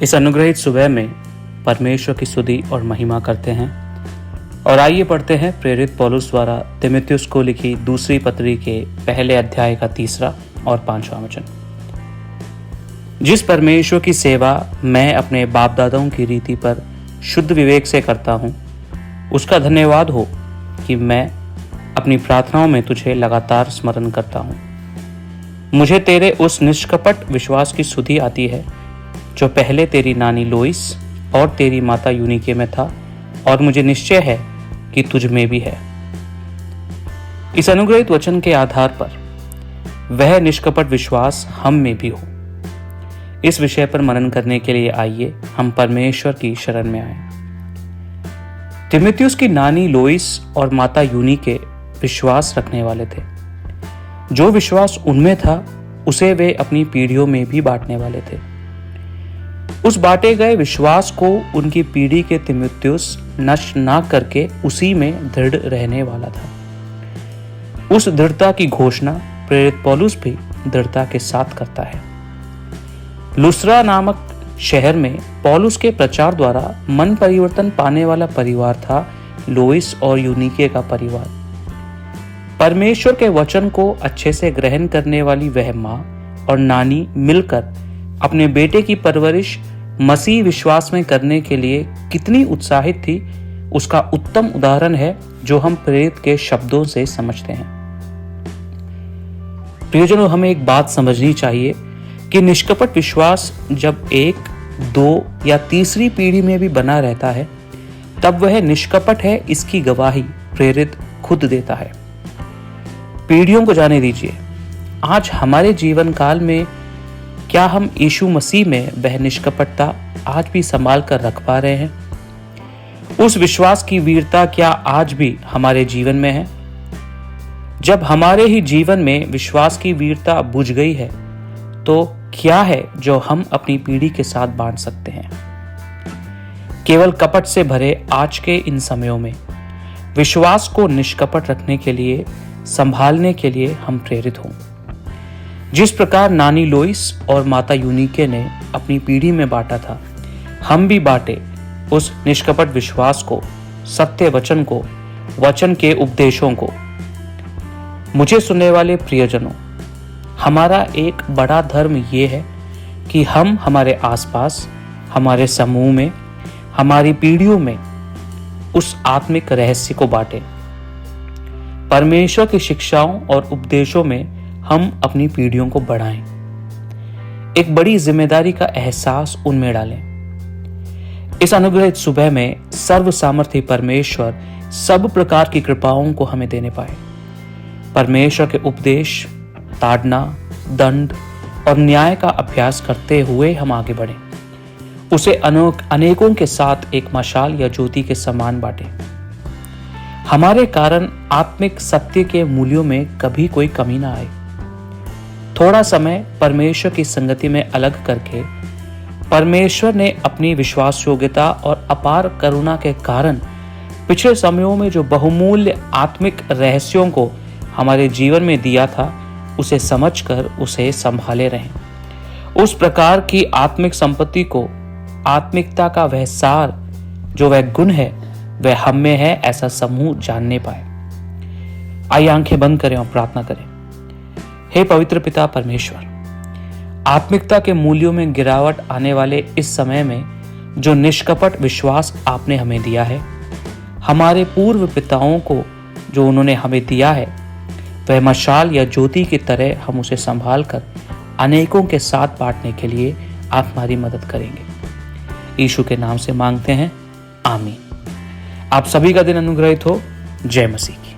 इस अनुग्रहित सुबह में परमेश्वर की स्तुति और महिमा करते हैं और आइए पढ़ते हैं प्रेरित पौलुस द्वारा तीमुथियुस को लिखी दूसरी पत्री के पहले अध्याय का 3 और 5 वचन। जिस परमेश्वर की सेवा मैं अपने बाप दादाओं की रीति पर शुद्ध विवेक से करता हूँ, उसका धन्यवाद हो कि मैं अपनी प्रार्थनाओं में तुझे लगातार स्मरण करता हूँ। मुझे तेरे उस निष्कपट विश्वास की सुधि आती है जो पहले तेरी नानी लोइस और तेरी माता यूनिके में था, और मुझे निश्चय है कि तुझ में भी है। इस अनुग्रहित वचन के आधार पर वह निष्कपट विश्वास हम में भी हो। इस विषय पर मनन करने के लिए आइए हम परमेश्वर की शरण में आए। तीमुथियुस की नानी लोइस और माता यूनिके विश्वास रखने वाले थे। जो विश्वास उनमें था उसे वे अपनी पीढ़ियों में भी बांटने वाले थे। उस बांटे गए विश्वास को उनकी पीढ़ी के तीमुथियुस नष्ट ना करके उसी में दृढ़ रहने वाला था। उस दृढ़ता की घोषणा प्रेरित पौलुस भी दृढ़ता के साथ करता है। लुस्त्रा नामक शहर में पौलुस के प्रचार द्वारा मन परिवर्तन पाने वाला परिवार था लोइस और यूनिके का परिवार। परमेश्वर के वचन को अच्छे से ग्रहण करने वाली वह माँ और नानी मिलकर अपने बेटे की परवरिश मसीह विश्वास में करने के लिए कितनी उत्साहित थी, उसका उत्तम उदाहरण है जो हम प्रेरित के शब्दों से समझते हैं। प्रियजनों, हमें एक बात समझनी चाहिए कि निष्कपट विश्वास जब 1, 2 या तीसरी पीढ़ी में भी बना रहता है, तब वह निष्कपट है, इसकी गवाही प्रेरित खुद देता है। पीढ़ियों को जाने दीजिए, आज हमारे जीवन काल में क्या हम यीशु मसीह में वह निष्कपटता आज भी संभाल कर रख पा रहे हैं? उस विश्वास की वीरता क्या आज भी हमारे जीवन में है? जब हमारे ही जीवन में विश्वास की वीरता बुझ गई है, तो क्या है जो हम अपनी पीढ़ी के साथ बांट सकते हैं? केवल कपट से भरे आज के इन समयों में विश्वास को निष्कपट रखने के लिए, संभालने के लिए हम प्रेरित हों। जिस प्रकार नानी लोइस और माता यूनिके ने अपनी पीढ़ी में बांटा था, हम भी बांटे उस निष्कपट विश्वास को, सत्य वचन को, वचन के उपदेशों को। मुझे सुनने वाले प्रियजनों, हमारा एक बड़ा धर्म ये है कि हम हमारे आसपास, हमारे समूह में, हमारी पीढ़ियों में उस आत्मिक रहस्य को बांटें। परमेश्वर की शिक्षाओं और उपदेशों में हम अपनी पीढ़ियों को बढ़ाएं। एक बड़ी जिम्मेदारी का एहसास उनमें डालें। इस अनुग्रहित सुबह में सर्व सामर्थी परमेश्वर सब प्रकार की कृपाओं को हमें देने पाए। परमेश्वर के उपदेश, ताड़ना, दंड और न्याय का अभ्यास करते हुए हम आगे बढ़ें। उसे अनेकों के साथ एक मशाल या ज्योति के समान बांटें। हमारे कारण आत्मिक सत्य के मूल्यों में कभी कोई कमी ना आए। थोड़ा समय परमेश्वर की संगति में अलग करके परमेश्वर ने अपनी विश्वास योग्यता और अपार करुणा के कारण पिछले समयों में जो बहुमूल्य आत्मिक रहस्यों को हमारे जीवन में दिया था, उसे समझकर उसे संभाले रहें। उस प्रकार की आत्मिक संपत्ति को, आत्मिकता का वह सार जो वह गुण है, वह हम में है, ऐसा समूह जानने पाए। आइए आंखें बंद करें और प्रार्थना करें। हे पवित्र पिता परमेश्वर, आत्मिकता के मूल्यों में गिरावट आने वाले इस समय में जो निष्कपट विश्वास आपने हमें दिया है, हमारे पूर्व पिताओं को जो उन्होंने हमें दिया है, वह मशाल या ज्योति की तरह हम उसे संभाल कर अनेकों के साथ बांटने के लिए आप हमारी मदद करेंगे। यीशु के नाम से मांगते हैं, आमीन। आप सभी का दिन अनुग्रहित हो। जय मसीह।